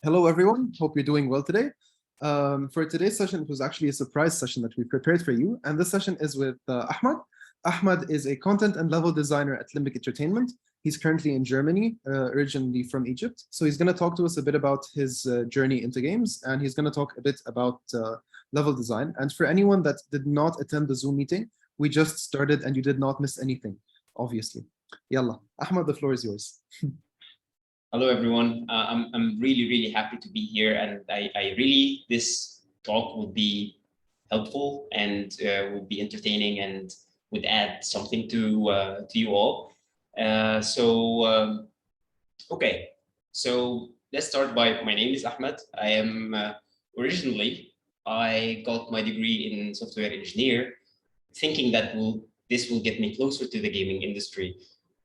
Hello, everyone. Hope you're doing well today. For today's session, it was actually a surprise session that we prepared for you. And this session is with Ahmed. Ahmed is a content and level designer at Limbic Entertainment. He's currently in Germany, originally from Egypt. So he's going to talk to us a bit about his journey into games, and he's going to talk a bit about level design. And for anyone that did not attend the Zoom meeting, we just started and you did not miss anything, obviously. Yalla, Ahmed, the floor is yours. Hello, everyone. I'm really happy to be here, and I really this talk would be helpful and would be entertaining and would add something to you all. Okay, so let's start by my name is Ahmed. I am originally I got my degree in software engineer, thinking that this will get me closer to the gaming industry,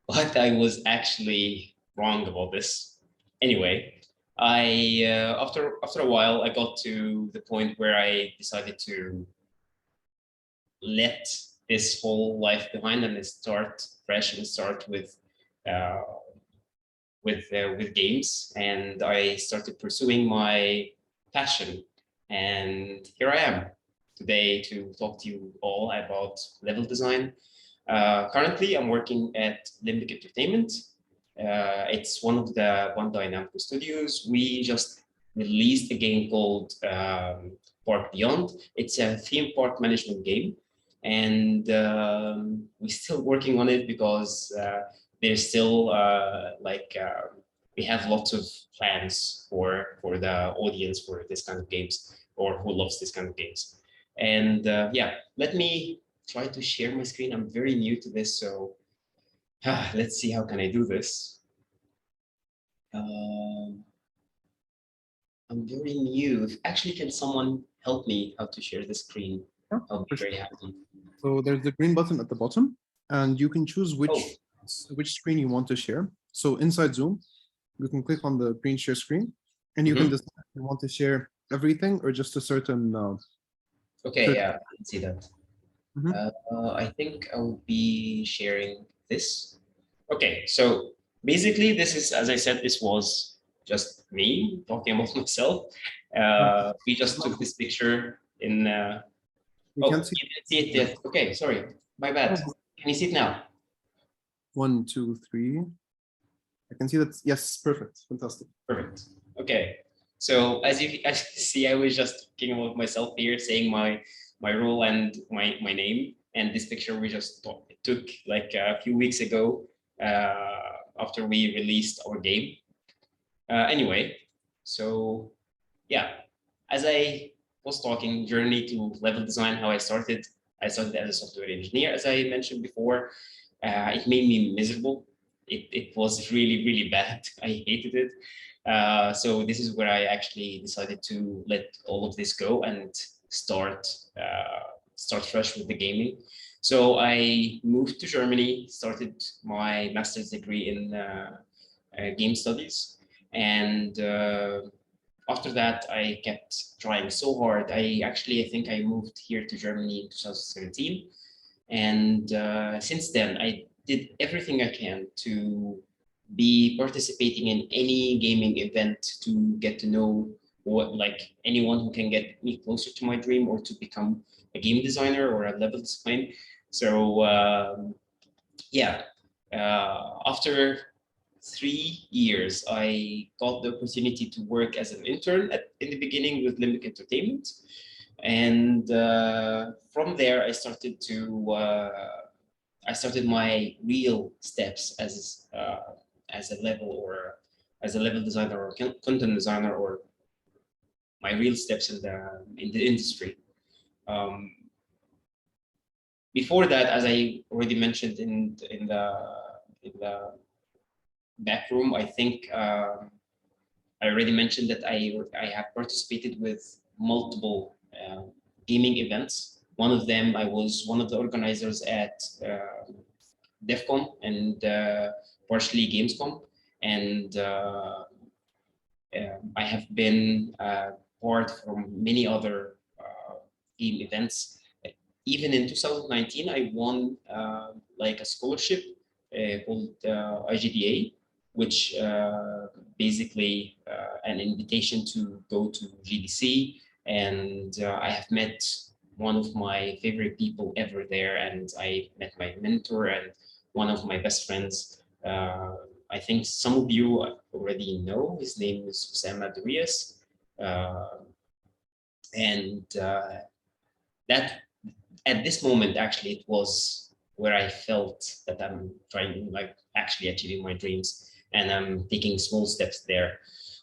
but I was actually wrong about this. Anyway, I after a while I got to the point where I decided to let this whole life behind and start fresh and start uh, with games, and I started pursuing my passion, and here I am today to talk to you all about level design. Currently, I'm working at Limbic Entertainment. It's one of the Bandai Namco studios. We just released a game called Park Beyond. It's a theme park management game, and we're still working on it because there's still we have lots of plans for the audience for this kind of games, or who loves this kind of games. And yeah, let me try to share my screen. I'm very new to this, so let's see how can I do this. I'm very new. Actually, can someone help me how to share the screen? Yeah, I'll be very happy. So there's the green button at the bottom, and you can choose which screen you want to share. So inside Zoom, you can click on the green share screen, and you can decide if you want to share everything or just a certain. Okay, yeah, I can see that. Mhm. I think I will be sharing this. Okay, so basically, this is, as I said, this was just me talking about myself. We just took this picture in. You Oh, can't see. you didn't see it yet. Okay, sorry, my bad. Can you see it now? 1, 2, 3. I can see that. Yes, perfect, fantastic. Perfect. Okay. So as you see, I was just talking about myself here, saying my role and my name. And this picture we just took like a few weeks ago after we released our game. Anyway, so yeah, as I was talking, journey to level design, how I started. I started as a software engineer, as I mentioned before. It made me miserable. It was really bad. I hated it. So this is where I actually decided to let all of this go and start fresh with the gaming. So I moved to Germany, started my master's degree in game studies, and after that, I kept trying so hard. I think I moved here to Germany in 2017. And since then, I did everything I can to be participating in any gaming event to get to know what, like anyone who can get me closer to my dream or to become a game designer or a level design. So yeah, after 3 years, I got the opportunity to work as an intern in the beginning with Limbic Entertainment. And from there, I started my real steps as a level or as a level designer or content designer, or my real steps in the industry. Um, Before that, as I already mentioned in the back room, I think I already mentioned that I have participated with multiple gaming events. One of them, I was one of the organizers at DEF CON and partially Gamescom, and I have been part from many other game events. Even in 2019, I won like a scholarship called IGDA, which basically an invitation to go to GDC, and I have met one of my favorite people ever there, and I met my mentor and one of my best friends. I think some of you already know. His name is Hisham. That at this moment, actually, it was where I felt that I'm trying, like, actually achieving my dreams, and I'm taking small steps there.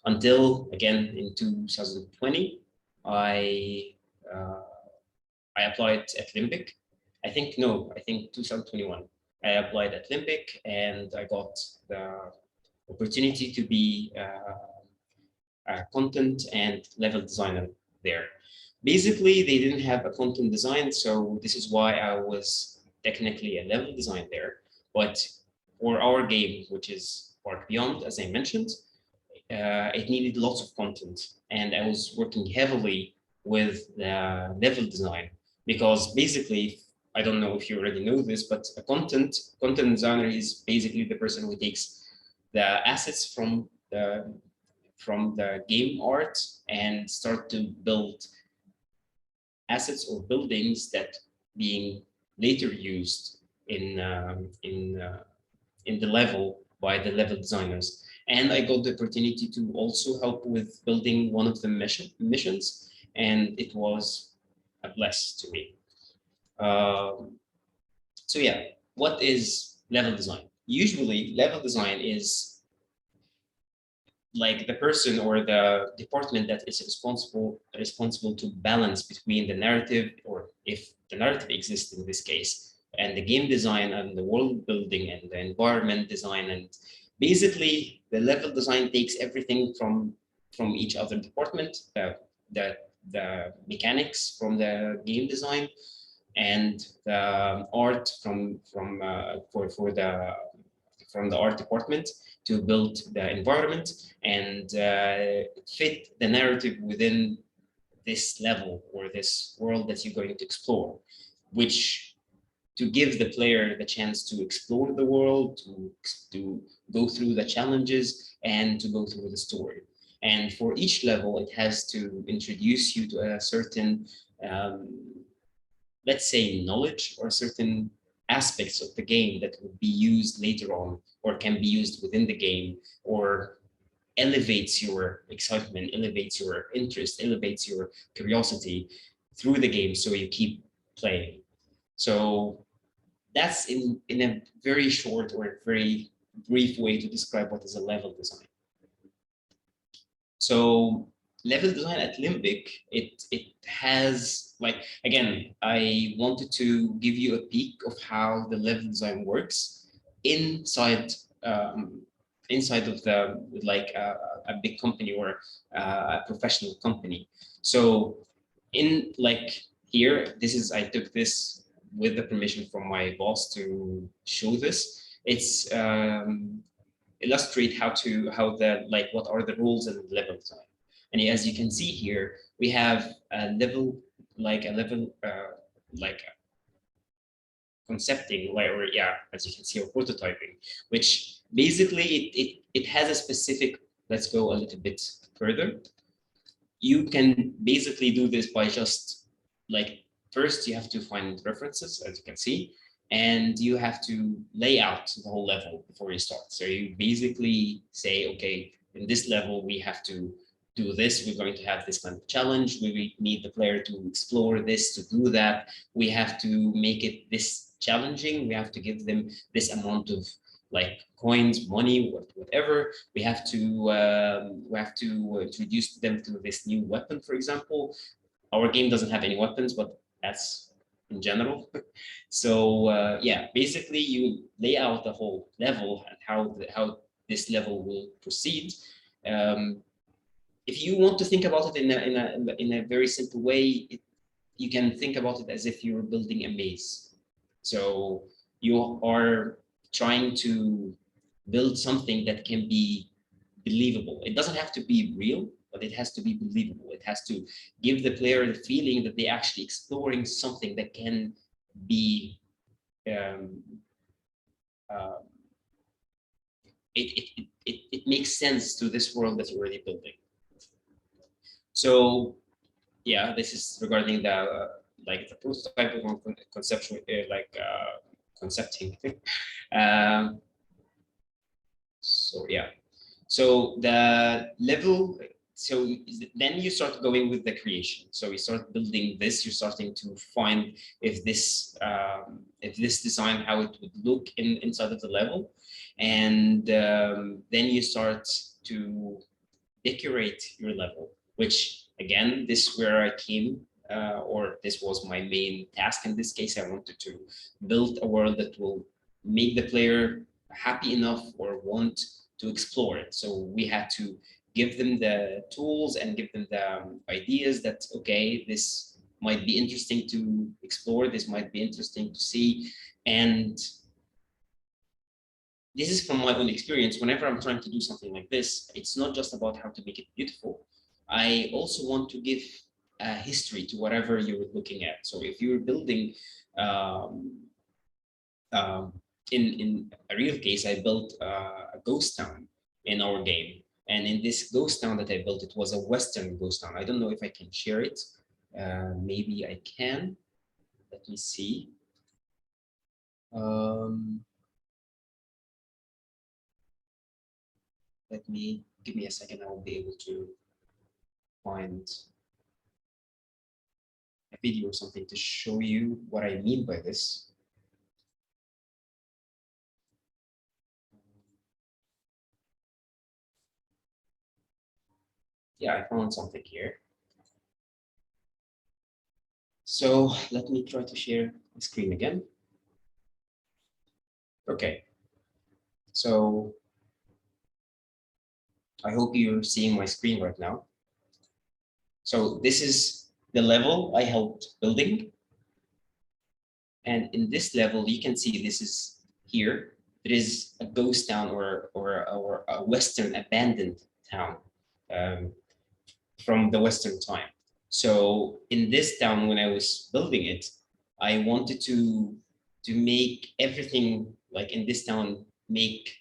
Until again in 2020, I applied at Limbic. I think 2021. I applied at Limbic, and I got the opportunity to be a content and level designer there. Basically, they didn't have a content design, so this is why I was technically a level design there. But for our game, which is Park Beyond, as I mentioned, it needed lots of content, and I was working heavily with the level design, because basically, I don't know if you already know this, but a content designer is basically the person who takes the assets from the game art and start to build assets or buildings that being later used in the level by the level designers. And I got the opportunity to also help with building one of the missions, and it was a bless to me. So yeah, what is level design? Usually, level design is like the person or the department that is responsible to balance between the narrative, or if the narrative exists in this case, and the game design and the world building and the environment design. And basically, the level design takes everything from each other department, the mechanics from the game design, and the art from the art department to build the environment and fit the narrative within this level or this world that you're going to explore, which to give the player the chance to explore the world, to go through the challenges and to go through the story. And for each level, it has to introduce you to a certain, let's say, knowledge or certain aspects of the game that will be used later on, or can be used within the game, or elevates your excitement, elevates your interest, elevates your curiosity through the game, so you keep playing. So that's in a very short or very brief way to describe what is a level design. So level design at Limbic, it has, like, again, I wanted to give you a peek of how the level design works inside inside of the, like, a big company or a professional company. So in, like, here, this is, I took this with the permission from my boss to show this. It's illustrate how the, like, what are the rules in level design. And as you can see here, we have a level, like concepting, or yeah, as you can see, or prototyping, which basically it has a specific, let's go a little bit further. You can basically do this by just, like, first you have to find references, as you can see, and you have to lay out the whole level before you start. So you basically say, okay, in this level, we have to do this. We're going to have this kind of challenge. We need the player to explore this, to do that. We have to make it this challenging. We have to give them this amount of, like, coins, money, whatever. We have to introduce them to this new weapon, for example. Our game doesn't have any weapons, but that's in general. So yeah, basically you lay out the whole level and how this level will proceed. If you want to think about it in a very simple way, you can think about it as if you're building a maze. So you are trying to build something that can be believable. It doesn't have to be real, but it has to be believable. It has to give the player the feeling that they're actually exploring something that can be it makes sense to this world that you're already building. So yeah, this is regarding the like the prototype of conceptual concepting. um, so yeah, so the level. So then you start going with the creation. So you start building this. You're starting to find if this design how it would look inside of the level, and then you start to decorate your level, which again, this where I came, or this was my main task in this case. I wanted to build a world that will make the player happy enough or want to explore it. So we had to give them the tools and give them the ideas that, okay, this might be interesting to explore, this might be interesting to see. And this is from my own experience. Whenever I'm trying to do something like this, it's not just about how to make it beautiful. I also want to give a history to whatever you're looking at. So if you're building, um, um, in a real case, I built a ghost town in our game. And in this ghost town that I built, it was a Western ghost town. I don't know if I can share it. Maybe I can. Let me see. Um, give me a second. I will be able to find a video or something to show you what I mean by this. Yeah, I found something here. So let me try to share the screen again. Okay. So I hope you're seeing my screen right now. So this is the level I helped building. And in this level, you can see this is here. There is a ghost town or a Western abandoned town from the Western time. So in this town, when I was building it, I wanted to make everything like in this town make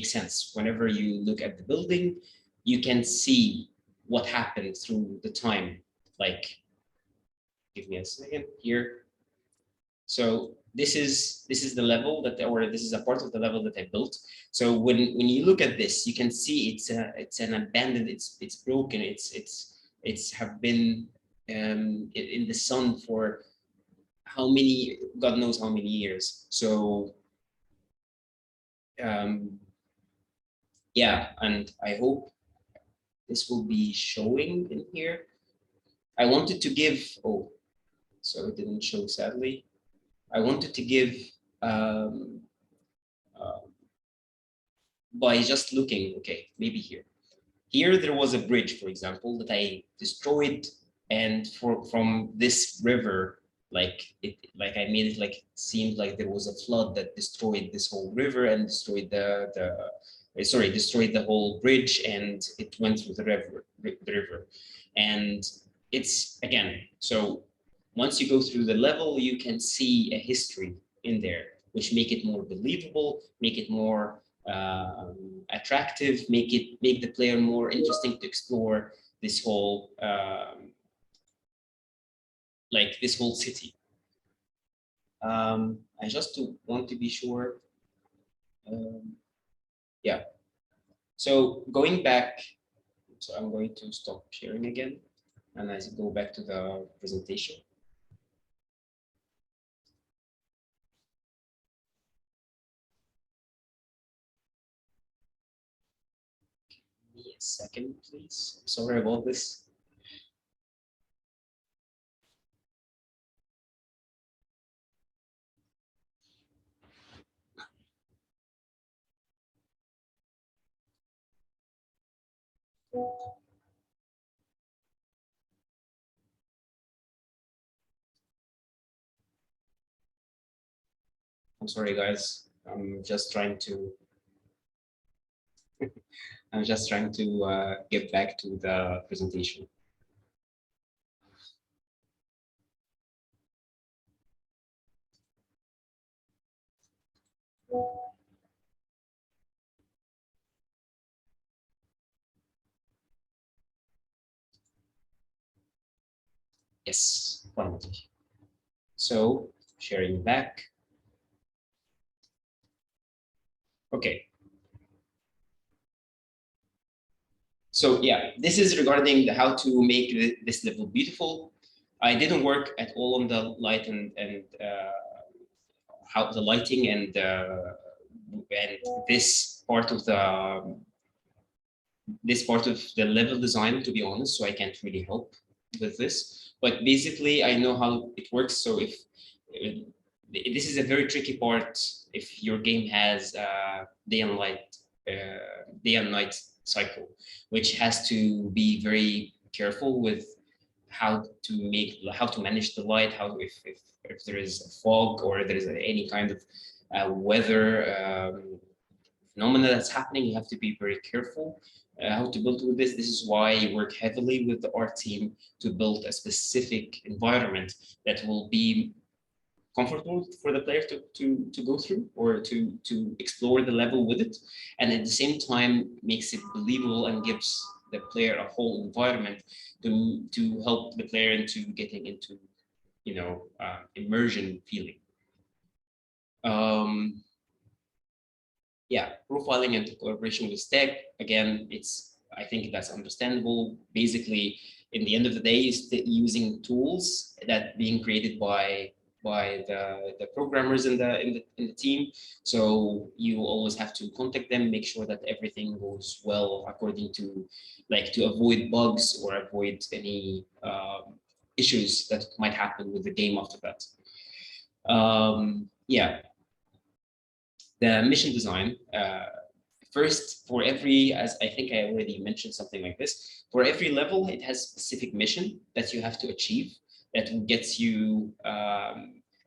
sense. Whenever you look at the building, you can see what happened through the time. Like, give me a second here. So this is the level that, or this is a part of the level that I built. So when you look at this, you can see it's an abandoned, it's broken, it's have been in the sun for how many, God knows how many years. So yeah, and I hope this will be showing in here. I wanted to give, oh, so it didn't show sadly. I wanted to give um, uh, by just looking, okay, maybe here. Here there was a bridge, for example, that I destroyed, and from this river, like I made it like it seemed like there was a flood that destroyed this whole river and destroyed destroyed the whole bridge, and it went through the river. And it's again, so once you go through the level, you can see a history in there, which make it more believable, make it more attractive, make the player more interesting to explore this whole this whole city. I just want to be sure. Yeah. So going back, so I'm going to stop sharing again, and I go back to the presentation. Give me a second, please. Sorry about this. I'm sorry, guys. I'm just trying to get back to the presentation. Yes, finally. So sharing back. Okay. So yeah, this is regarding the how to make this level beautiful. I didn't work at all on the light and how the lighting and this part of the level design, to be honest, so I can't really help with this. But basically, I know how it works. So if this is a very tricky part, if your game has day and night cycle, which has to be very careful with how to manage the light, if there is a fog or there is any kind of weather phenomena that's happening, you have to be very careful how to build with this. This is why I work heavily with the art team to build a specific environment that will be comfortable for the player to go through or to explore the level with it, and at the same time makes it believable and gives the player a whole environment to help the player into getting into immersion feeling. Yeah, profiling and collaboration with tech, again, I think that's understandable. Basically, in the end of the day, is using tools that being created by the programmers in the team. So you always have to contact them, make sure that everything goes well according to, like, to avoid bugs or avoid any issues that might happen with the game after that. Yeah, the mission design. First, for every, as I think I already mentioned something like this, for every level, it has specific mission that you have to achieve that gets you,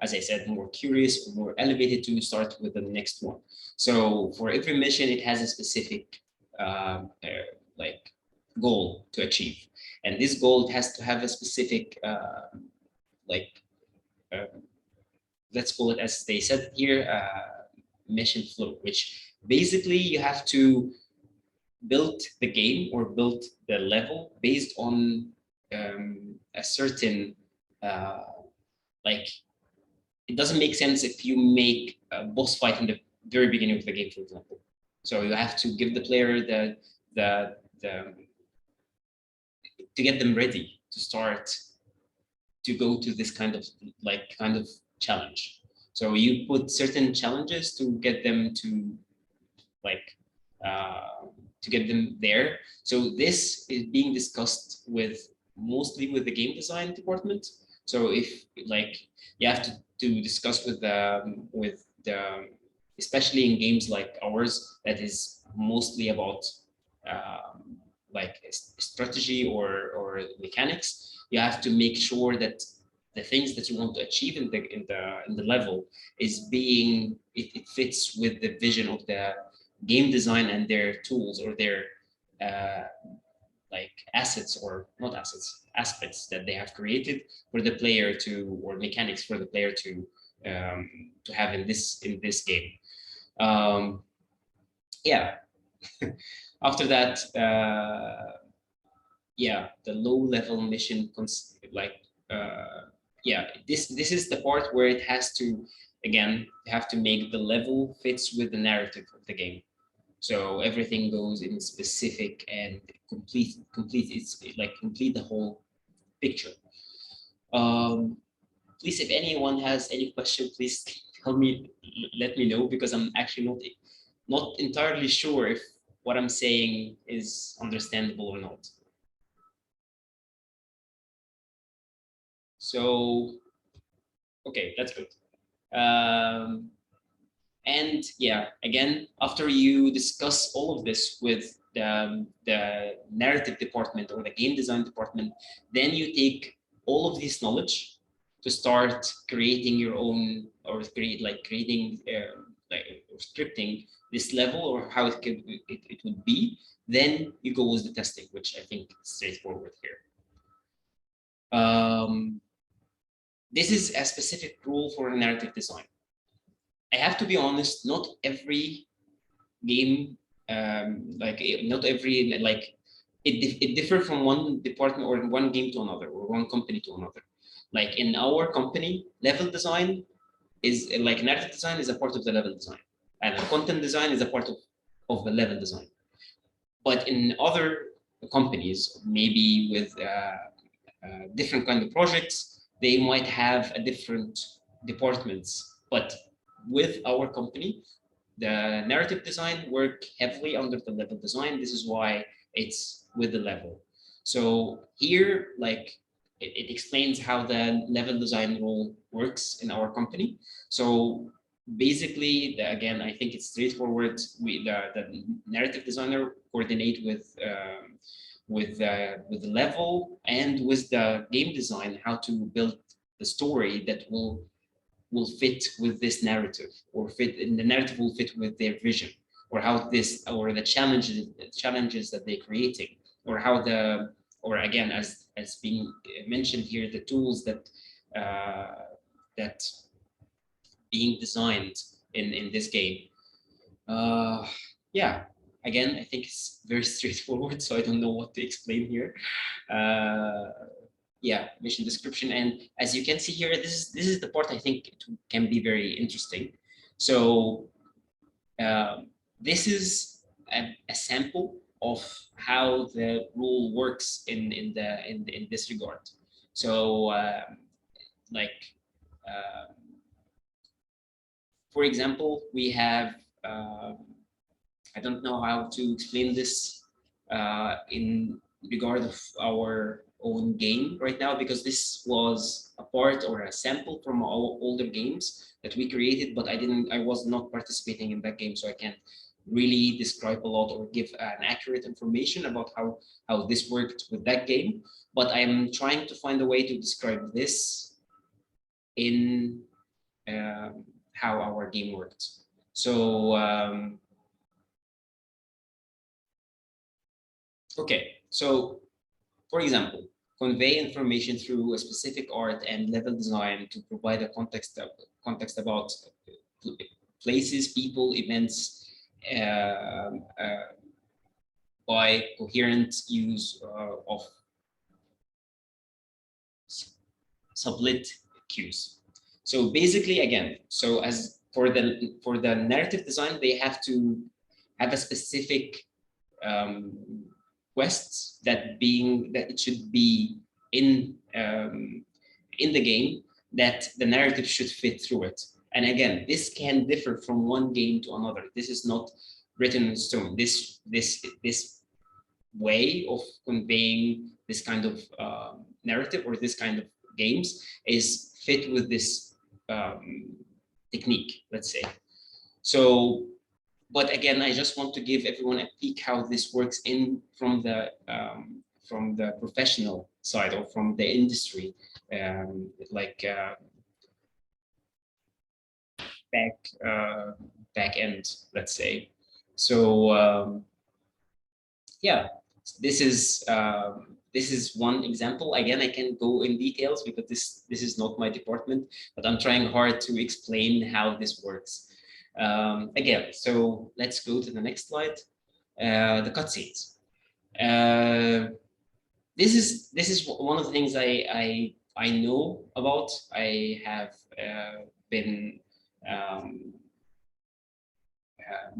as I said, more curious or more elevated to start with the next one. So for every mission, it has a specific like goal to achieve. And this goal has to have a specific let's call it, as they said here, mission flow, which basically you have to build the game or build the level based on a certain like, it doesn't make sense if you make a boss fight in the very beginning of the game, for example. So you have to give the player the to get them ready to start to go to this kind of challenge. So you put certain challenges to get them to to get them there. So this is being discussed mostly with the game design department. So if you have to discuss with the especially in games like ours that is mostly about strategy or mechanics, you have to make sure that the things that you want to achieve in the level is it fits with the vision of the game design and their tools or their assets, or not assets, aspects that they have created for the player or mechanics for the player to have in this game. Yeah. After that, yeah, the low level mission yeah, this is the part where it has to, again, have to make the level fits with the narrative of the game. So everything goes in specific and complete the whole picture. Please, if anyone has any question, please tell me, let me know, because I'm actually not entirely sure if what I'm saying is understandable or not. So, okay, that's good. And yeah, again, after you discuss all of this with the narrative department or the game design department, then you take all of this knowledge to start creating your own, or creating or scripting this level, or how it would be. Then you go with the testing, which I think is straightforward here. This is a specific rule for narrative design. I have to be honest, not every game, not every, it differs from one department or one game to another, or one company to another. like in our company, level design is like narrative design is a part of the level design, and content design is a part of the level design. But in other companies, maybe with different kind of projects, they might have a different departments. But with our company, the narrative design work heavily under the level design. This is why it's with the level. So here, like it explains how the level design role works in our company. So basically, again, I think it's straightforward. The narrative designer coordinate with the level and with the game design, how to build the story that will fit with this narrative, or fit, and the narrative will fit with their vision, or how this, or the challenges that they're creating, or how the, or again, as being mentioned here, the tools that that being designed in this game. Yeah, again, I think it's very straightforward, so I don't know what to explain here. Yeah, mission description, and as you can see here, this is the part I think it can be very interesting. So this is a sample of how the rule works in this regard. So like for example, we have I don't know how to explain this in regard of our own game right now, because this was a part or a sample from our older games that we created, but I was not participating in that game, so I can't really describe a lot or give an accurate information about how this worked with that game. But I'm trying to find a way to describe this in how our game worked. So okay, so for example, convey information through a specific art and level design to provide a context about places, people, events, by coherent use of sublit cues. So basically, again, so as for the narrative design, they have to have a specific quests that it should be in the game, that the narrative should fit through it. And again, this can differ from one game to another. This is not written in stone. This way of conveying this kind of narrative or this kind of games is fit with this technique, let's say. So, but again, I just want to give everyone a peek how this works from the professional side, or from the industry, back end, let's say. So yeah, this is one example. Again, I can go in details because this is not my department, but I'm trying hard to explain how this works. Again, so let's go to the next slide. The cutscenes. This is one of the things I know about. I have been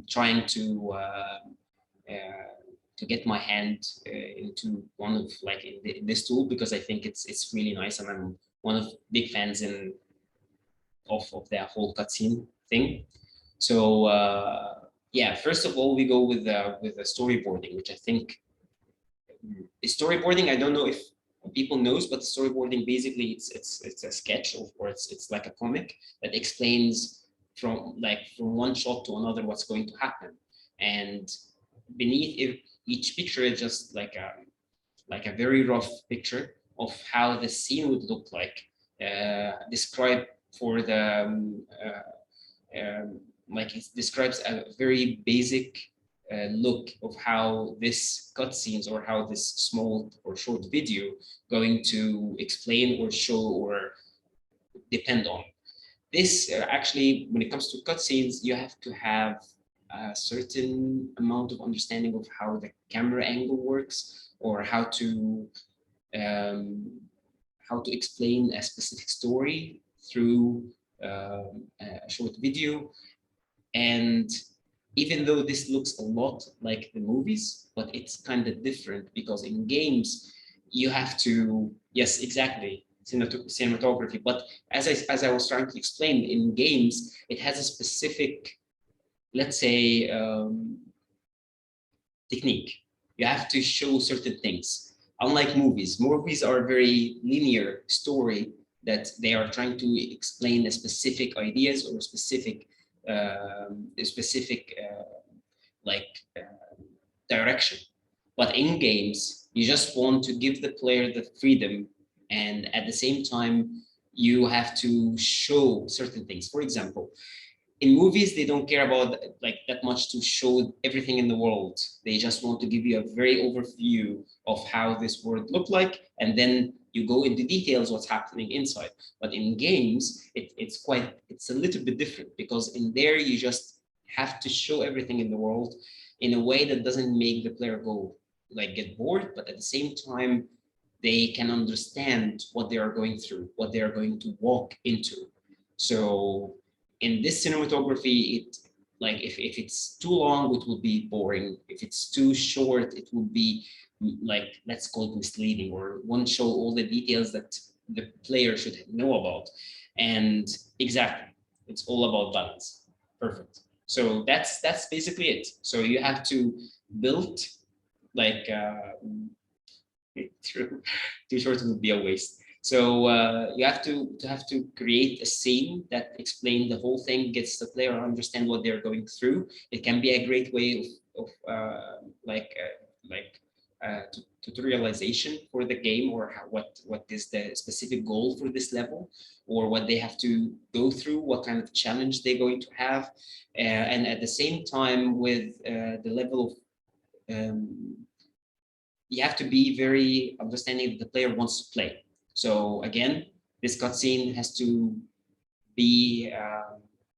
trying to get my hand into one of in this tool, because I think it's really nice, and I'm one of big fans of the whole cutscene thing. So yeah, first of all, we go with the storyboarding, which I think storyboarding, I don't know if people knows, but storyboarding basically it's a sketch, or it's like a comic that explains from one shot to another what's going to happen, and beneath each picture is just like a very rough picture of how the scene would look like, described for the like it describes a very basic look of how this cutscenes, or how this small or short video going to explain or show or depend on. This actually, when it comes to cutscenes, you have to have a certain amount of understanding of how the camera angle works, or how how to explain a specific story through a short video. And even though this looks a lot like the movies, but it's kind of different because in games you have to, yes, exactly, cinematography. But as I was trying to explain, in games it has a specific, let's say, technique. You have to show certain things. Unlike movies are a very linear story that they are trying to explain a specific ideas or a specific like direction. But in games, you just want to give the player the freedom, and at the same time, you have to show certain things. For example, in movies, they don't care about like that much to show everything in the world. They just want to give you a very overview of how this world looked like, and then you go into details what's happening inside. But in games, it's a little bit different, because in there you just have to show everything in the world in a way that doesn't make the player go like get bored, but at the same time they can understand what they are going through, what they are going to walk into. So in this cinematography, it like if it's too long, it will be boring. If it's too short, it will be like, let's call it misleading, or won't show all the details that the player should know about. And exactly, it's all about balance. Perfect. So that's basically it. So you have to build like too short would be a waste. So you have to create a scene that explains the whole thing, gets the player to understand what they're going through. It can be a great way of tutorialization for the game, or how, what is the specific goal for this level, or what they have to go through, what kind of challenge they're going to have, and at the same time with the level of you have to be very understanding that the player wants to play. So again, this cutscene has to be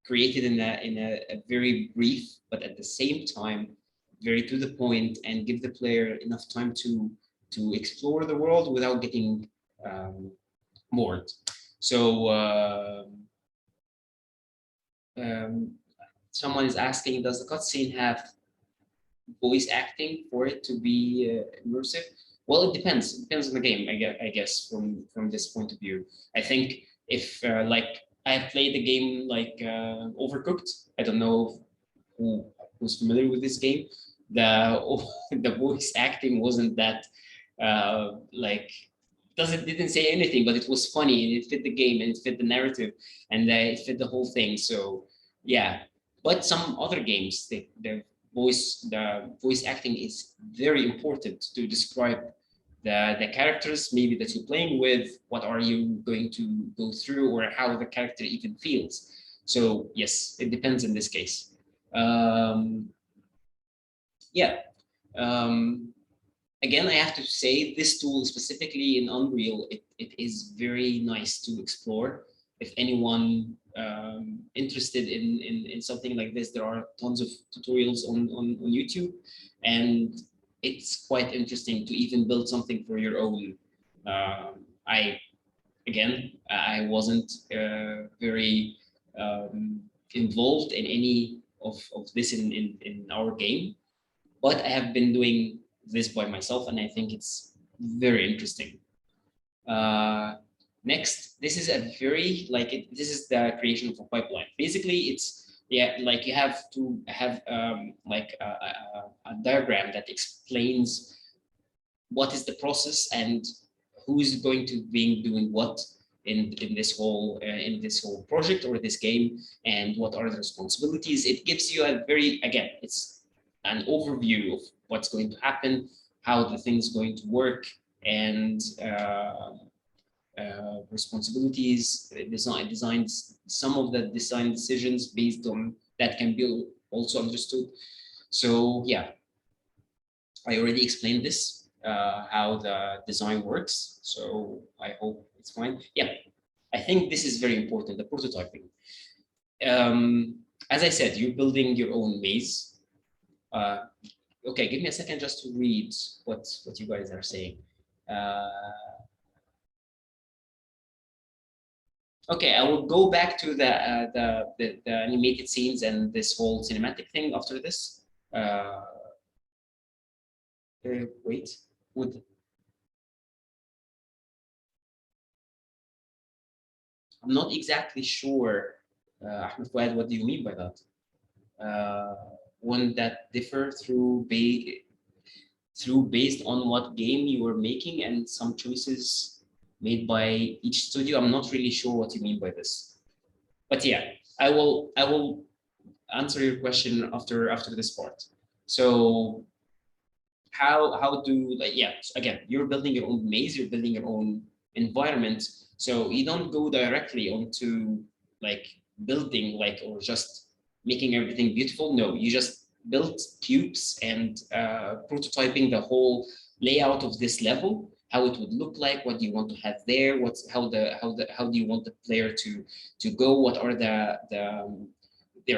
created in a very brief, but at the same time, very to the point, and give the player enough time to explore the world without getting bored. So someone is asking, does the cutscene have voice acting for it to be immersive? Well, it depends. It depends on the game, I guess, from this point of view. I think if like I have played the game like Overcooked. I don't know who's familiar with this game. The the voice acting wasn't that like didn't say anything, but it was funny and it fit the game and it fit the narrative and it fit the whole thing. So yeah, but some other games, the voice acting is very important to describe the characters maybe that you're playing with, what are you going to go through, or how the character even feels. So yes, it depends in this case. Yeah. Again, I have to say this tool specifically in Unreal, it is very nice to explore. If anyone interested in something like this, there are tons of tutorials on YouTube, and it's quite interesting to even build something for your own. I wasn't very involved in any of this in our game, but I have been doing this by myself, and I think it's very interesting. Next, this is a very this is the creation of a pipeline. Basically, it's like you have to have a diagram that explains what is the process and who is going to be doing what in this whole project or this game, and what are the responsibilities. It gives you a very, again, it's an overview of what's going to happen, how the thing's going to work, and responsibilities, designs, some of the design decisions based on that can be also understood. So yeah, I already explained this, how the design works. So I hope it's fine. Yeah, I think this is very important, the prototyping. As I said, you're building your own maze. Okay, give me a second just to read what you guys are saying. Okay, I will go back to the animated scenes and this whole cinematic thing after this. Wait, would I'm not exactly sure, Ahmed Fouad, what do you mean by that? Wouldn't that differ through based on what game you were making and some choices made by each studio? I'm not really sure what you mean by this. But yeah, I will answer your question after this part. So how do, like, yeah, so again, you're building your own maze, you're building your own environment, so you don't go directly onto like building like or just making everything beautiful. No, you just build cubes and prototyping the whole layout of this level, how it would look like, what do you want to have there, what's how do you want the player to go, what are their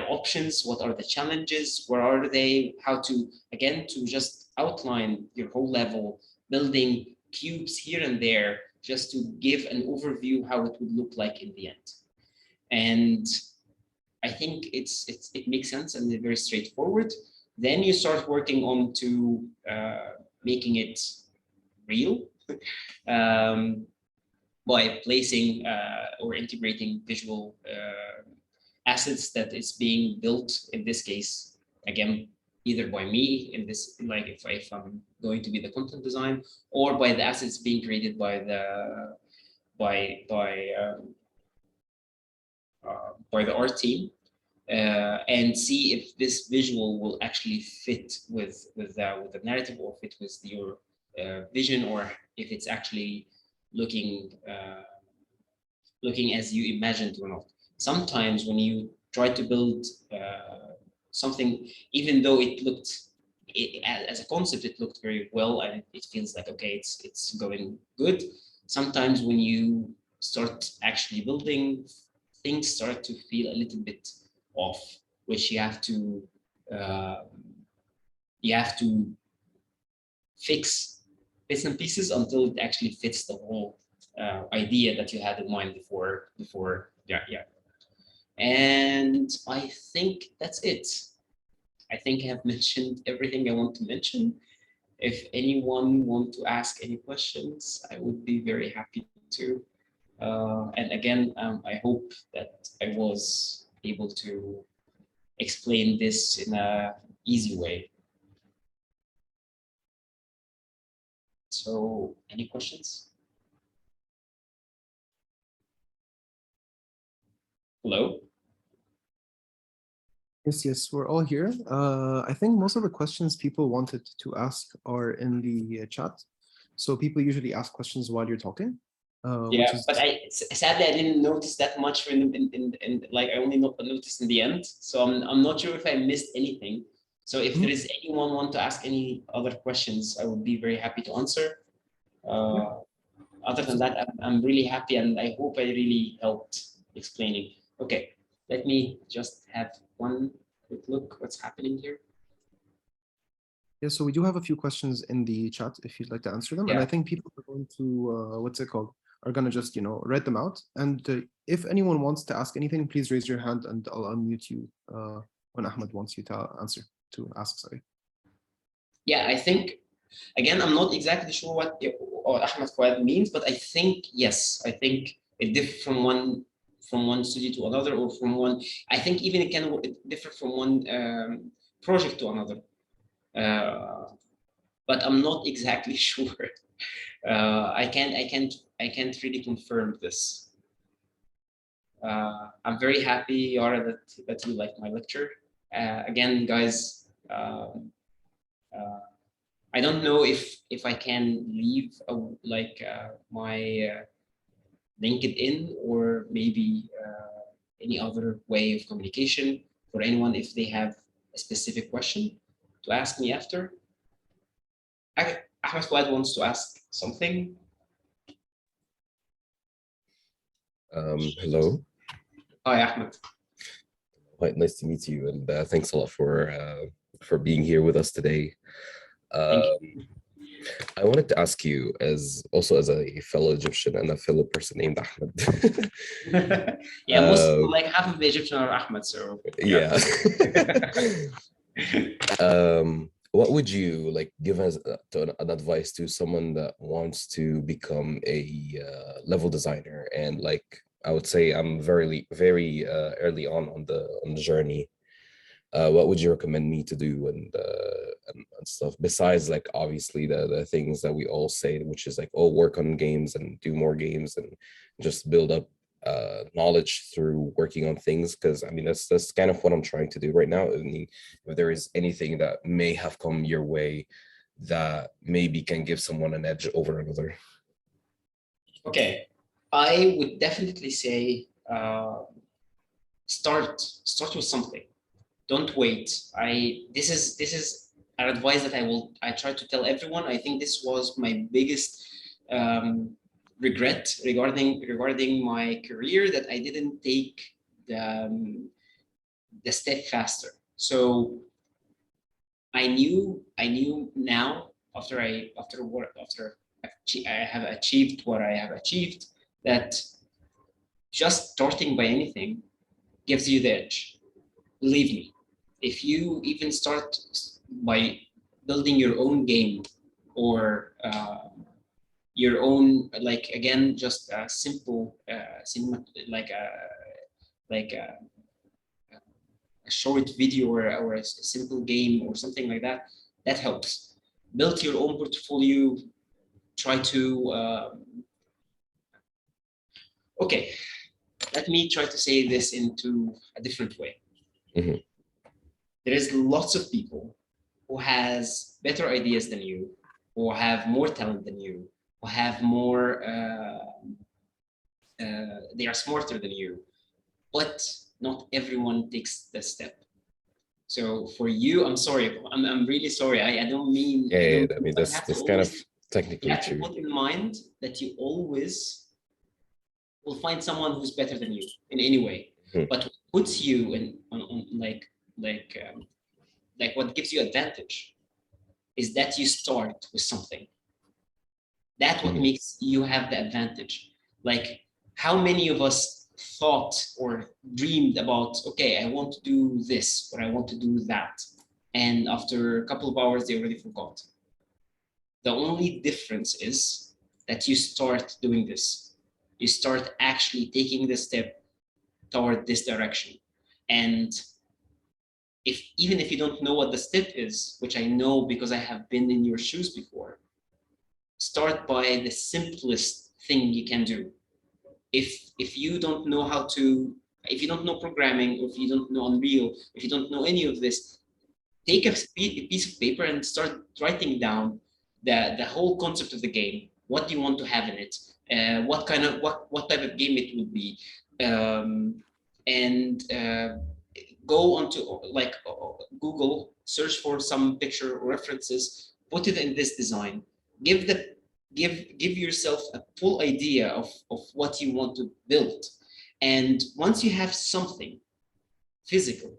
options, what are the challenges, where are they, how to, again, to just outline your whole level, building cubes here and there, just to give an overview how it would look like in the end. And I think it makes sense and very straightforward. Then you start working on to making it real by placing or integrating visual assets that is being built, in this case, again, either by me in this, like if I'm going to be the content design, or by the assets being created by the by the art team, and see if this visual will actually fit with the narrative, or fit with your vision, or if it's actually looking looking as you imagined or not. Sometimes when you try to build something, even though it looked, as a concept, it looked very well, and it feels like, okay, it's going good. Sometimes when you start actually building, things start to feel a little bit off, which uh, you have to fix bits and pieces until it actually fits the whole idea that you had in mind before. Yeah. And I think that's it. I think I have mentioned everything I want to mention. If anyone want to ask any questions, I would be very happy to. And again, I hope that I was able to explain this in a easy way. So, any questions? Hello? Yes, we're all here. I think most of the questions people wanted to ask are in the chat. So people usually ask questions while you're talking. Yeah, which is but sadly I didn't notice that much in like I only noticed in the end. So I'm not sure if I missed anything. So if there is anyone want to ask any other questions, I would be very happy to answer. Other than that, I'm really happy, and I hope I really helped explaining. Okay, let me just have one quick look what's happening here. Yeah, so we do have a few questions in the chat if you'd like to answer them. Yeah. And I think people are going to, what's it called, are going to just, read them out. And if anyone wants to ask anything, please raise your hand and I'll unmute you when Ahmed wants you to ask, sorry. Yeah, I think, again, I'm not exactly sure what Ahmed Fouad means, but I think, yes, I think it differs from one studio to another, or from one, I think even it can differ from one project to another. But I'm not exactly sure. I can't really confirm this. I'm very happy, Yara, that you liked my lecture. Again, guys, I don't know if I can leave my LinkedIn, or maybe any other way of communication for anyone if they have a specific question to ask me after. Ahmed Fouad wants to ask something. Hello. Hi, Ahmed. Quite nice to meet you, and thanks a lot for being here with us today. I wanted to ask you, as also as a fellow Egyptian and a fellow person named Ahmed. Yeah, most uh, like half of the Egyptian are Ahmed, so yeah. yeah. What would you like give as an advice to someone that wants to become a level designer? And like I would say, I'm very early on the journey. What would you recommend me to do and stuff besides like obviously the things that we all say, which is like, oh, work on games and do more games and just build up knowledge through working on things? Because I mean that's kind of what I'm trying to do right now. I mean, if there is anything that may have come your way that maybe can give someone an edge over another. Okay, I would definitely say start with something. Don't wait. This is an advice that I try to tell everyone. I think this was my biggest regret regarding my career, that I didn't take the step faster. So I knew now, after I have achieved what I have achieved, that just starting by anything gives you the edge. Believe me, if you even start by building your own game, or your own, like, again, just a simple cinema, like a short video, or a simple game or something like that, that helps. Build your own portfolio. Try to okay, let me try to say this into a different way. Mhm. There is lots of people who has better ideas than you, who have more talent than you, who have more they are smarter than you, but not everyone takes the step. So for you, I'm sorry, I'm really sorry. I don't mean, Yeah, I yeah, don't I mean but that's kind of you technically have to true. put in mind that you always will find someone who's better than you in any way. Mhm. But what puts you in on like what gives you advantage is that you start with something. That's what Mhm. makes you have the advantage. Like, how many of us thought or dreamed about, okay, I want to do this or I want to do that, and after a couple of hours they already forgot. The only difference is that you start doing this. You start actually taking the step toward this direction. And even if you don't know what the step is, which I know because I have been in your shoes before, start by the simplest thing you can do. If you don't know how to, if you don't know programming, or if you don't know Unreal, if you don't know any of this, take a piece of paper and start writing down the whole concept of the game. What do you want to have in it? What type of game it would be, and go onto, like, Google, search for some picture references, put it in this design, give the give yourself a full idea of what you want to build. And once you have something physical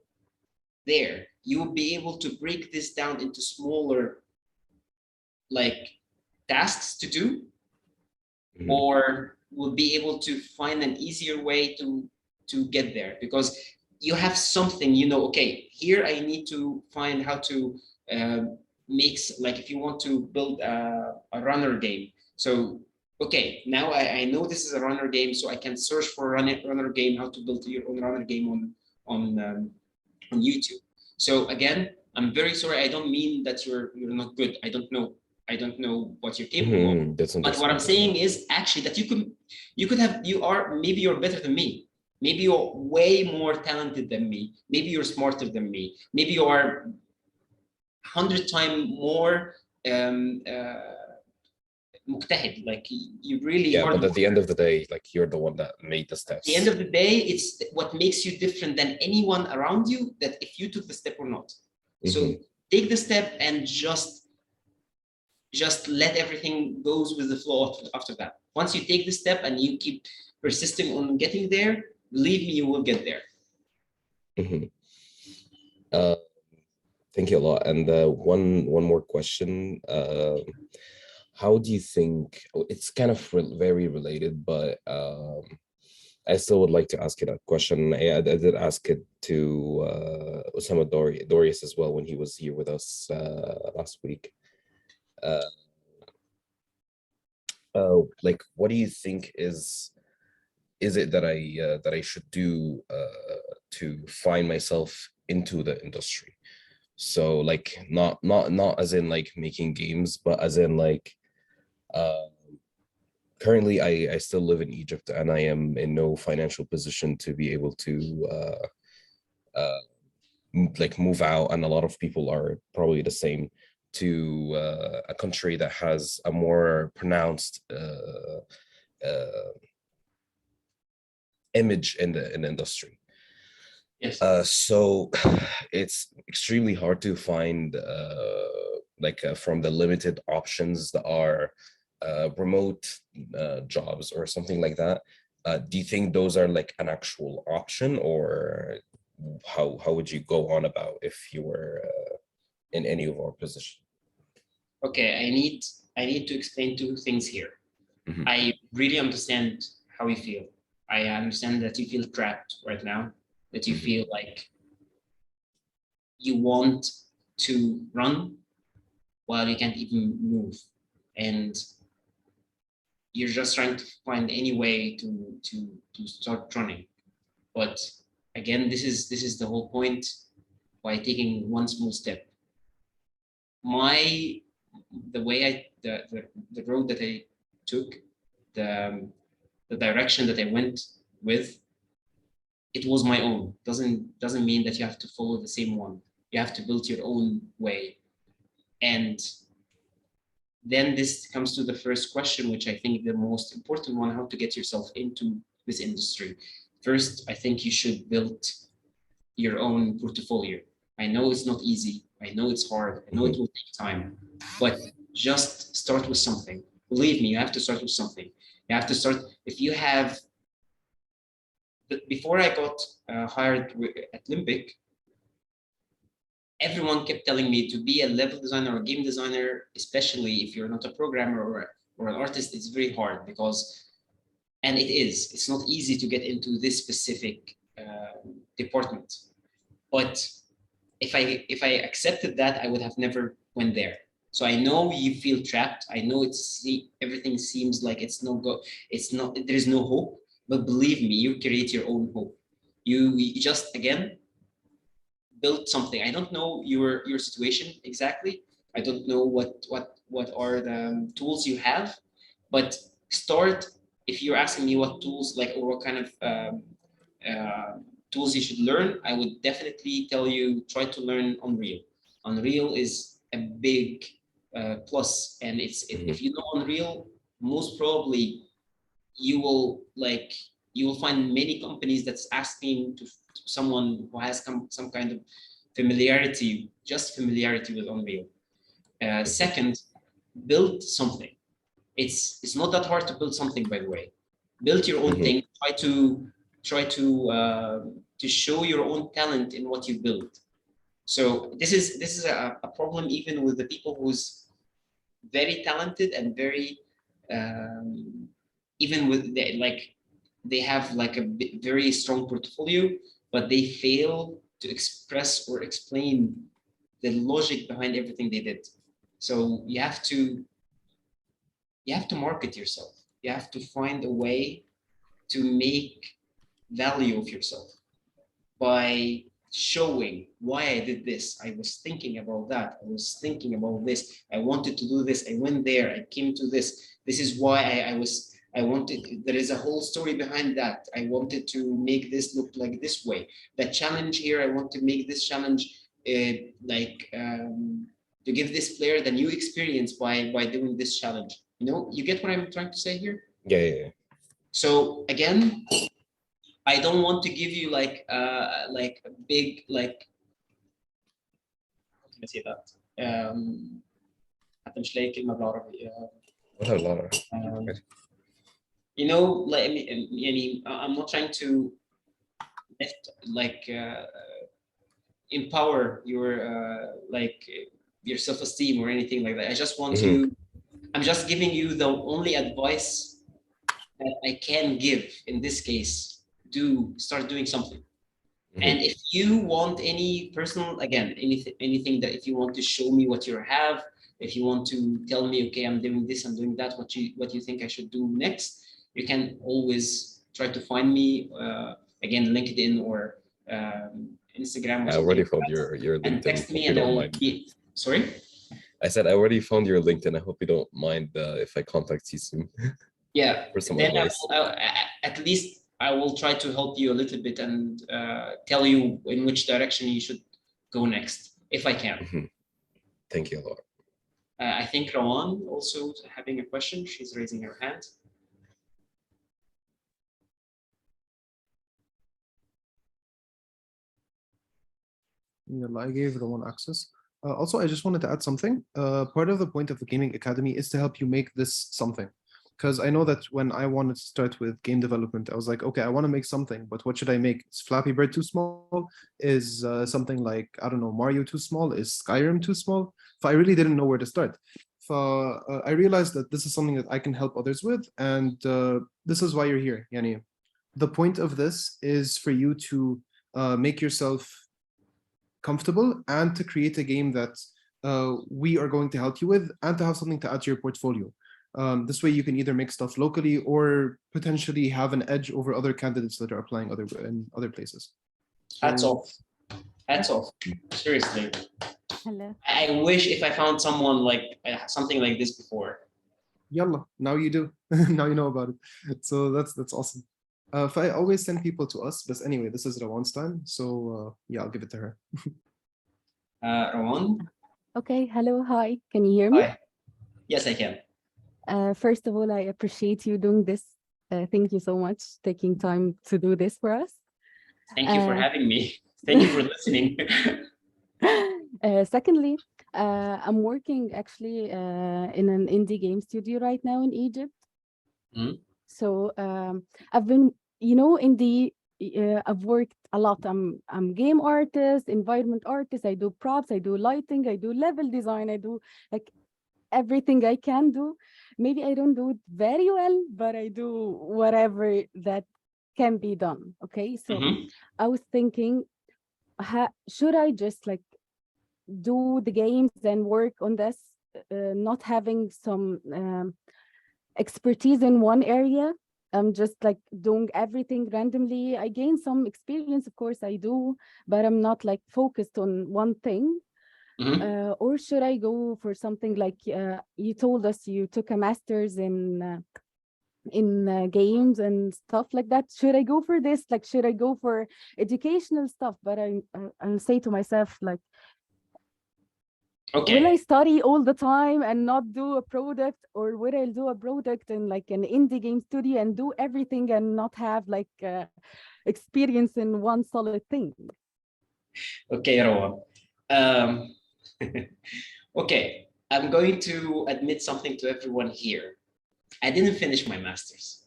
there, you will be able to break this down into smaller, like, tasks to do, Mhm. or will be able to find an easier way to get there, because you have something, okay, here I need to find how to make, like, if you want to build a runner game. So okay, now I know this is a runner game, so I can search for runner game, how to build your own runner game on YouTube. So again, I'm very sorry. I don't mean that you're not good. I don't know what you're capable of. Mhm. That's But what I'm understandable. saying is actually that maybe you're better than me. Maybe you're way more talented than me. Maybe you're smarter than me. Maybe you are 100 times more مجتهد. Like, you really Yeah, hard but at work. the end of the day, like you're the one that made the At the end steps. of the day, it's what makes you different than anyone around you, that if you took the step or not. So Mhm. take the step and just let everything goes with the flow after that. Once you take the step and you keep persisting on getting there, believe me, you will get there. Mhm. Uh, Thank you a lot. And one more question. how do you think, it's kind of very related, but I still would like to ask you that question. I did ask it to Osama Dorius as well when he was here with us last week. Like, what do you think is it that I should do to find myself into the industry? So like not as in like making games, but as in like uh, currently I still live in Egypt and I am in no financial position to be able to like move out, and a lot of people are probably the same, to a country that has a more pronounced uh, image in the industry. Yes. So it's extremely hard to find like from the limited options that are remote jobs or something like that. Do you think those are like an actual option, or how would you go on about if you were in any of our position? Okay, I need to explain two things here. Mhm. I really understand how you feel. I understand that you feel trapped right now, that you Mhm. feel like you want to run while you can't even move. And you're just trying to find any way to start running. But again, this is the whole point, by taking one small step. My the way the road that I took, the the direction that I went with, it was my own. Doesn't mean that you have to follow the same one. You have to build your own way. And then this comes to the first question, which I think the most important one: how to get yourself into this industry. First, I think you should build your own portfolio. I know it's not easy. I know it's hard. I know it will take time, but just start with something. Believe me, you have to start with something. You have to start. If you have, before I got hired at Limbic, everyone kept telling me to be a level designer or game designer, especially if you're not a programmer or an artist, it's very hard because, and it is, it's not easy to get into this specific department. But if I accepted that, I would have never went there. So I know you feel trapped. I know everything seems like it's no go. It's not. There's no hope. But believe me, you create your own hope. You just again build something. I don't know your situation exactly. I don't know what are the tools you have, but start. If you're asking me what tools like or what kind of tools you should learn, I would definitely tell you try to learn Unreal. Unreal is a big plus, and if you know Unreal, most probably you will you will find many companies that's asking to someone who has some kind of familiarity, just familiarity with Unreal. Second, build something. It's not that hard to build something, by the way. Build your own thing. Try to show your own talent in what you build. So this is a problem even with the people who's very talented and very even with they have like a very strong portfolio, but they fail to express or explain the logic behind everything they did. So you have to market yourself. You have to find a way to make value of yourself by showing why I did this. I was thinking about that. I was thinking about this. I wanted to do this. I went there. I came to this. This is why I wanted, there is a whole story behind that. I wanted to make this look like this way. The challenge here, I want to make this challenge to give this player the new experience by doing this challenge. You know, you get what I'm trying to say here? Yeah. So again, I don't want to give you like a big how can I say that? حتى مش لاقي كلمة بالعربي. Whatever. You know, like يعني I'm not trying to lift empower your your self-esteem or anything like that. I just want you I'm just giving you the only advice that I can give in this case. Do start doing something. And if you want any personal, again, anything that if you want to show me what you have, if you want to tell me, okay, I'm doing this, I'm doing that, what you think I should do next, you can always try to find me again, LinkedIn or Instagram or I something already like found that, your and LinkedIn. text me, Hope you and I don't will mind. be sorry. I said I already found your LinkedIn. I hope you don't mind if I contact you soon Yeah, for some then advice. at least I will try to help you a little bit and tell you in which direction you should go next, if I can. Thank you a lot. I think Rawan also having a question. She's raising her hand. Yeah, I gave the one access. Also, I just wanted to add something. Part of the point of the Gaming Academy is to help you make this something. Because I know that when I wanted to start with game development, I was like, okay, I want to make something, but what should I make? Is Flappy Bird too small? Is something like, I don't know, Mario too small? Is Skyrim too small? So I really didn't know where to start. So I realized that this is something that I can help others with, and this is why you're here. Yani, the point of this is for you to make yourself comfortable and to create a game that we are going to help you with and to have something to add to your portfolio. This way you can either make stuff locally or potentially have an edge over other candidates that are applying in other places. Hats off. Hats off. Seriously. Hello. I wish if I found someone like something like this before. Yalla, now you do. Now you know about it. So that's awesome. I always send people to us, but anyway, this is Rawan's time. So yeah, I'll give it to her. Rawan? Okay, hello, hi. Can you hear me? Hi. Yes, I can. First of all, I appreciate you doing this. Thank you so much, taking time to do this for us. Thank you for having me. Thank you for listening. Secondly, I'm working actually in an indie game studio right now in Egypt. So I've been, I've worked a lot. I'm game artist, environment artist. I do props, I do lighting, I do level design, I do like everything I can do. Maybe I don't do it very well, but I do whatever that can be done. Okay, so I was thinking, should I just like do the games and work on this, not having some expertise in one area? I'm just like doing everything randomly. I gain some experience, of course I do, but I'm not like focused on one thing. Or should I go for something like you told us you took a master's in games and stuff like that? Should I go for this? Like, should I go for educational stuff? But I say to myself, like, okay, will I study all the time and not do a product, or will I do a product in like an indie game studio and do everything and not have like experience in one solid thing? Okay, Rawan. Okay, I'm going to admit something to everyone here. I didn't finish my master's.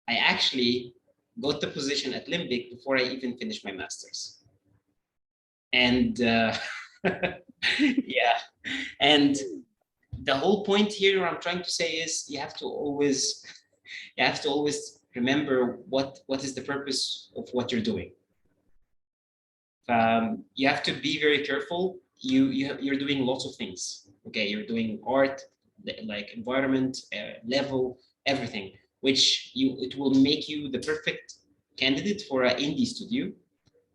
I actually got the position at Limbic before I even finished my master's. And yeah, and the whole point here, what I'm trying to say is you have to always remember what is the purpose of what you're doing. You have to be very careful. You're doing lots of things. Okay, you're doing art, like environment, level, everything, which it will make you the perfect candidate for an indie studio,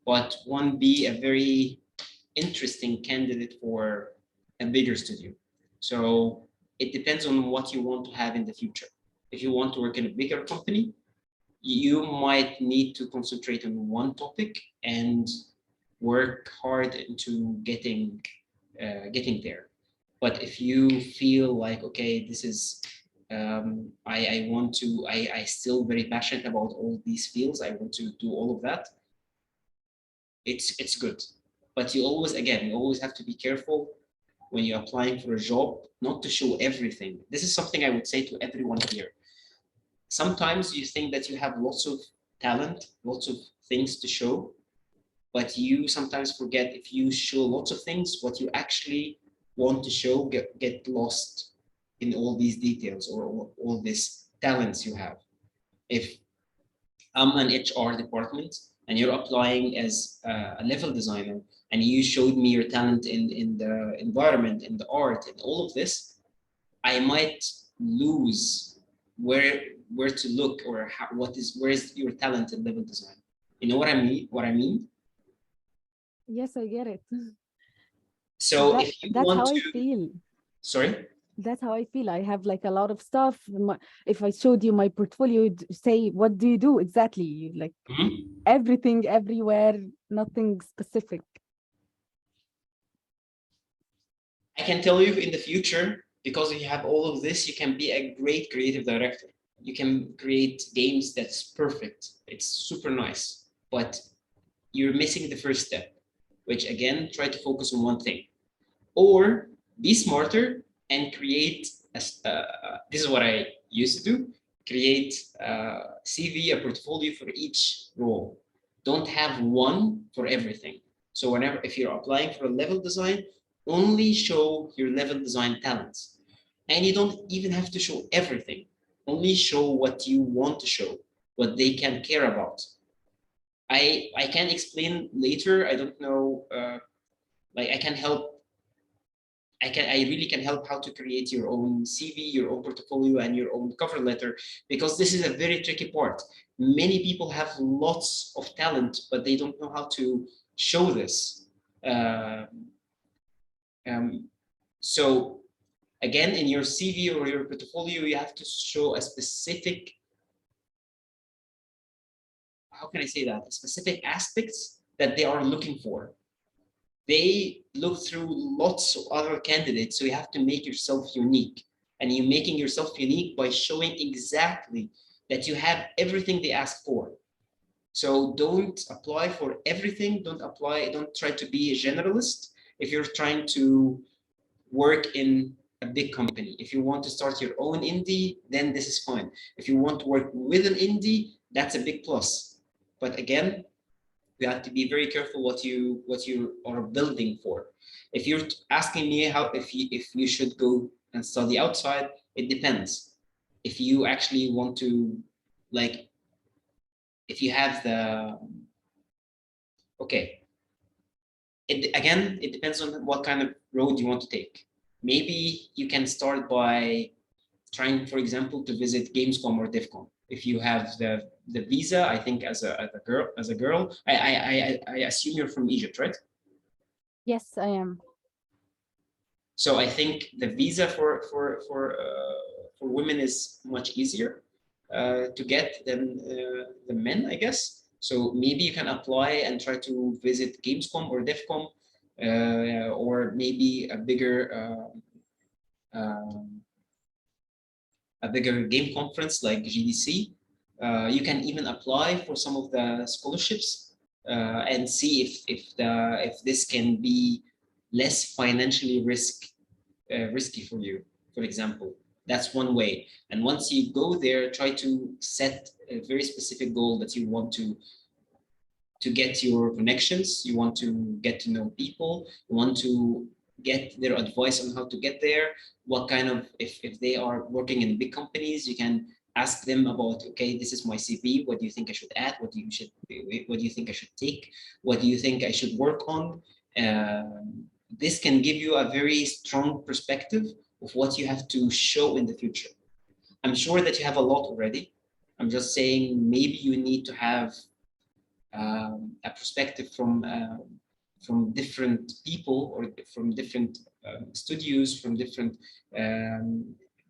but won't be a very interesting candidate for a bigger studio. So it depends on what you want to have in the future. If you want to work in a bigger company, you might need to concentrate on one topic and work hard into getting there. But if you feel like, okay, this is I still very passionate about all these fields, I want to do all of that, it's good. But you always have to be careful when you're applying for a job, not to show everything. This is something I would say to everyone here. Sometimes you think that you have lots of talent, lots of things to show, but you sometimes forget if you show lots of things, what you actually want to show get lost in all these details or all these talents you have. If I'm an HR department and you're applying as a level designer and you showed me your talent in the environment, in the art, and all of this, I might lose where to look or how, where is your talent in level design. You know what I mean? Yes, I get it. So if you That's want how I to, feel. sorry? That's how I feel. I have like a lot of stuff. If I showed you my portfolio, you'd say, what do you do exactly? Like everything, everywhere, nothing specific. I can tell you in the future, because you have all of this, you can be a great creative director. You can create games that's perfect. It's super nice, but you're missing the first step, which again, try to focus on one thing. Or be smarter and create, this is what I used to do, create a CV, a portfolio for each role. Don't have one for everything. So whenever, if you're applying for a level design, only show your level design talents. And you don't even have to show everything. Only show what you want to show, what they can care about. I can explain later. I don't know, like I can help. I really can help how to create your own CV, your own portfolio, and your own cover letter, because this is a very tricky part. Many people have lots of talent, but they don't know how to show this. So again, in your CV or your portfolio, you have to show a specific, how can I say that? Specific aspects that they are looking for. They look through lots of other candidates, so you have to make yourself unique. And you're making yourself unique by showing exactly that you have everything they ask for. So don't apply for everything. Don't try to be a generalist. If you're trying to work in a big company, if you want to start your own indie, then this is fine. If you want to work with an indie, that's a big plus. But again, you have to be very careful what you are building for. If you're asking me if you should go and study outside, it depends. If you actually want to, like, if you have the, okay, it depends on what kind of road you want to take. Maybe you can start by trying, for example, to visit Gamescom or DevCon. If you have the visa, I think as a girl, I assume you're from Egypt, right? Yes, I am. So I think the visa for women is much easier to get than the men, I guess. So maybe you can apply and try to visit Gamescom or DevCon, or maybe a bigger game conference like GDC. You can even apply for some of the scholarships and see if this can be less financially risky for you, for example. That's one way. And once you go there, try to set a very specific goal that you want to get your connections, you want to get to know people, you want to get their advice on how to get there, what kind of, if they are working in big companies, you can ask them about, okay, this is my CV, what do you think I should add, what do you think I should take, what do you think I should work on? This can give you a very strong perspective of what you have to show in the future. I'm sure that you have a lot already. I'm just saying maybe you need to have a perspective from different people or from different studios, from different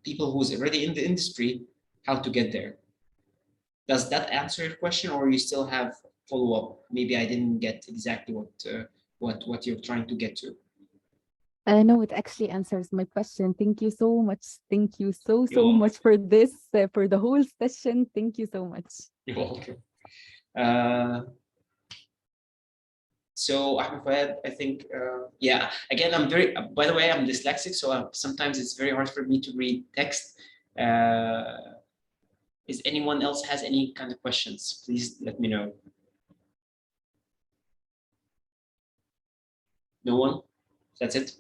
people who's already in the industry, how to get there. Does that answer your question, or you still have follow-up? Maybe I didn't get exactly what you're trying to get to. No, it actually answers my question. Thank you so much. Thank you so You're much for this, for the whole session. Thank you so much. You're welcome. So Ahmed Fayed, I think, yeah, again, by the way, I'm dyslexic, so sometimes it's very hard for me to read text. Is anyone else has any kind of questions? Please let me know. No one? That's it?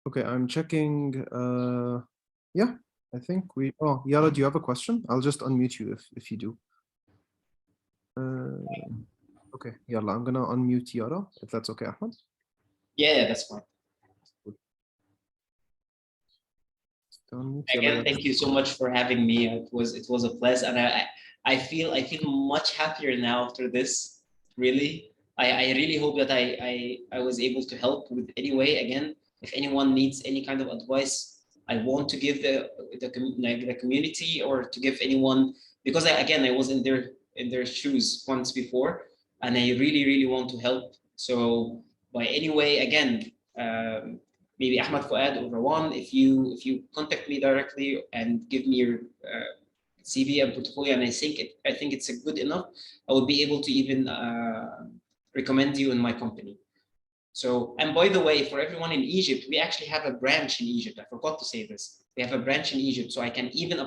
Okay, I'm checking. Yeah, I think we. Oh, Yara, do you have a question? I'll just unmute you if you do. Okay, Yalla, I'm gonna unmute Yara if that's okay, Ahmed. Yeah, that's fine. Unmute Again, Yalla. thank you so much for having me. It was a pleasure, and I feel much happier now after this. Really, I really hope that I was able to help with any way. Again, if anyone needs any kind of advice, I want to give the community, or to give anyone, because I was in their shoes once before, and I really want to help. So by any way, again. Maybe Ahmed Fuad or Rawan, if you contact me directly and give me your CV and portfolio, and I think it's a good enough, I will be able to even recommend you in my company. So, and by the way, for everyone in Egypt, we actually have a branch in Egypt. I forgot to say this. We have a branch in Egypt, so I can even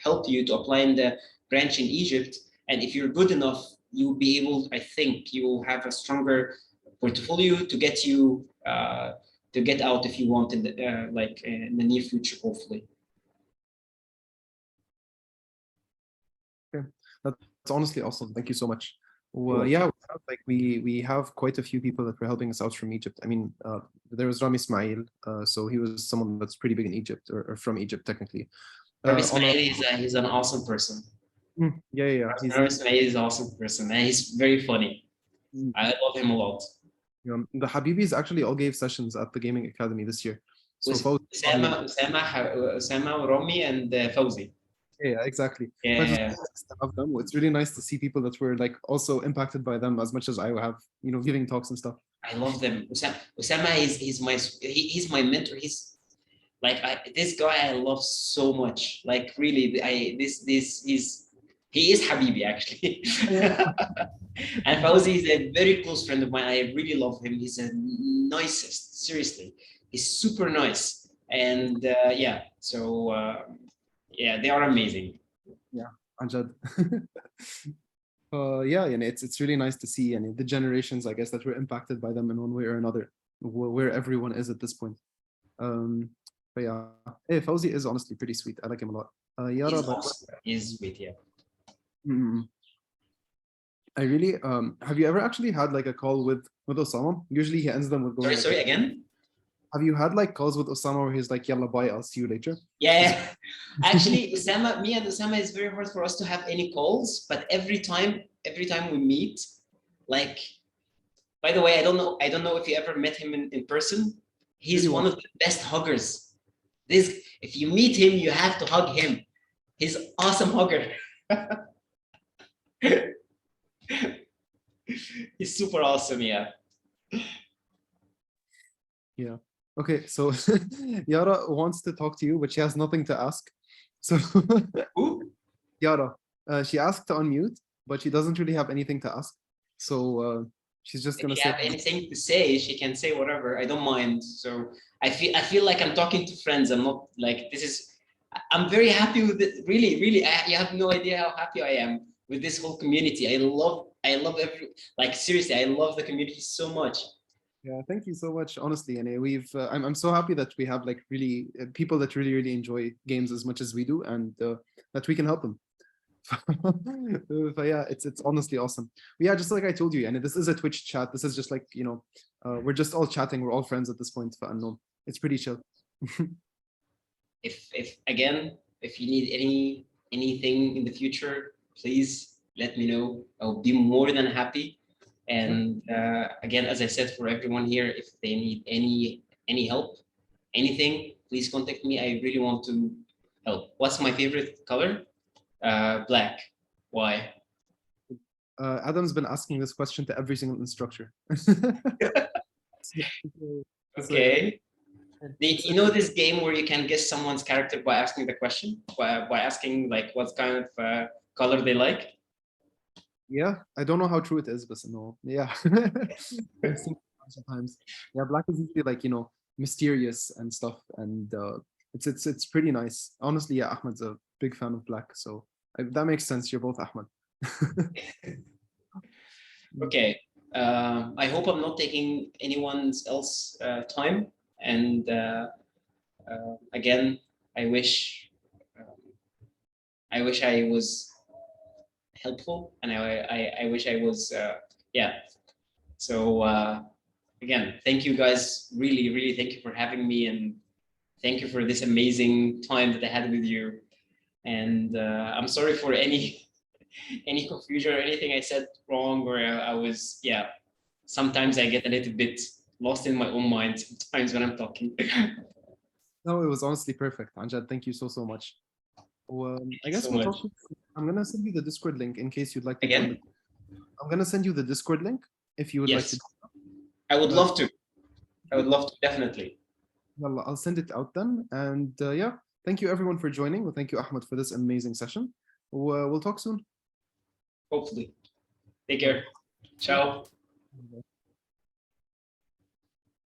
help you to apply in the branch in Egypt. And if you're good enough, you'll be able. I think you will have a stronger portfolio to get you to get out if you want in the near future, hopefully. Okay, that's honestly awesome. Thank you so much. Well, Cool. yeah, we have quite a few people that were helping us out from Egypt. I mean, there was Rami Ismail, so he was someone that's pretty big in Egypt, or from Egypt technically. Rami on our- Ismail he's an awesome person. yeah. Rami Ismail is an awesome person, and he's very funny. Mm. I love him a lot. The Habibis actually all gave sessions at the Gaming Academy this year. So With Fawzi- Usama, Romy, and Fawzi. yeah, exactly. But Yeah. it's really nice to have them. It's really nice to see people that were like also impacted by them as much as I have, giving talks and stuff. I love them. Usama is he's my mentor. He's like this guy I love so much. Like really, he is Habibi actually. And Fawzi is a very close friend of mine. I really love him. He's the nicest. Seriously, he's super nice. And yeah, so yeah, they are amazing. Yeah, Anjad. Yeah, and it's really nice to see and the generations, I guess, that were impacted by them in one way or another, where everyone is at this point. But yeah, hey, Fawzi is honestly pretty sweet. I like him a lot. Yara, He's awesome. He's sweet, yeah. I really have you ever actually had like a call with Osama? Usually he ends them with going Sorry, again? Have you had like calls with Osama where he's like, "Yalla, bye, I'll see you later"? Yeah. Actually, me and Osama, it's very hard for us to have any calls, but every time we meet, like, by the way, I don't know if you ever met him in person. He's Really one of the best huggers. If you meet him, you have to hug him. He's awesome hugger. He's super awesome, yeah. Yeah. Okay, so Yara wants to talk to you, but she has nothing to ask. So Who? Yara, she asked to unmute, but she doesn't really have anything to ask. So she's just gonna If you say have anything to say, she can say whatever. I don't mind. So I feel like I'm talking to friends. I'm not like this is. I'm very happy with it. Really, you have no idea how happy I am with this whole community. I love seriously, I love the community so much. Yeah, thank you so much. Honestly, and I'm so happy that we have like really people that really enjoy games as much as we do, and that we can help them. But yeah, it's honestly awesome. But yeah, just like I told you, and this is a Twitch chat. This is just like we're just all chatting. We're all friends at this point. Unknown. It's pretty chill. If you need anything in the future, please let me know. I'll be more than happy. And again, as I said, for everyone here, if they need any help, anything, please contact me. I really want to help. What's my favorite color? Black. Why? Adam's been asking this question to every single instructor. Okay. You know this game where you can guess someone's character by asking the question, by asking like what kind of color they like? Yeah, I don't know how true it is, but no, yeah. I've seen it sometimes. Yeah, black is usually like mysterious and stuff, and it's pretty nice. Honestly, yeah, Ahmed's a big fan of black, so that makes sense. You're both Ahmed. Okay. I hope I'm not taking anyone's else time. And again, I wish I was helpful, and I wish I was yeah. So again, thank you guys. Really, really thank you for having me, and thank you for this amazing time that I had with you. And I'm sorry for any confusion or anything I said wrong, or I was sometimes I get a little bit lost in my own mind sometimes when I'm talking. No, it was honestly perfect. Anjad, thank you so much. Well, I guess so we'll much. talk. I'm gonna send you the Discord link in case you'd like to Again? join. I'm gonna send you the Discord link if you would like to. Yes, I would But- love to. I would love to, definitely. Well, I'll send it out then. And yeah, thank you everyone for joining. Well, thank you, Ahmed, for this amazing session. We'll talk soon. Hopefully. Take care. Ciao.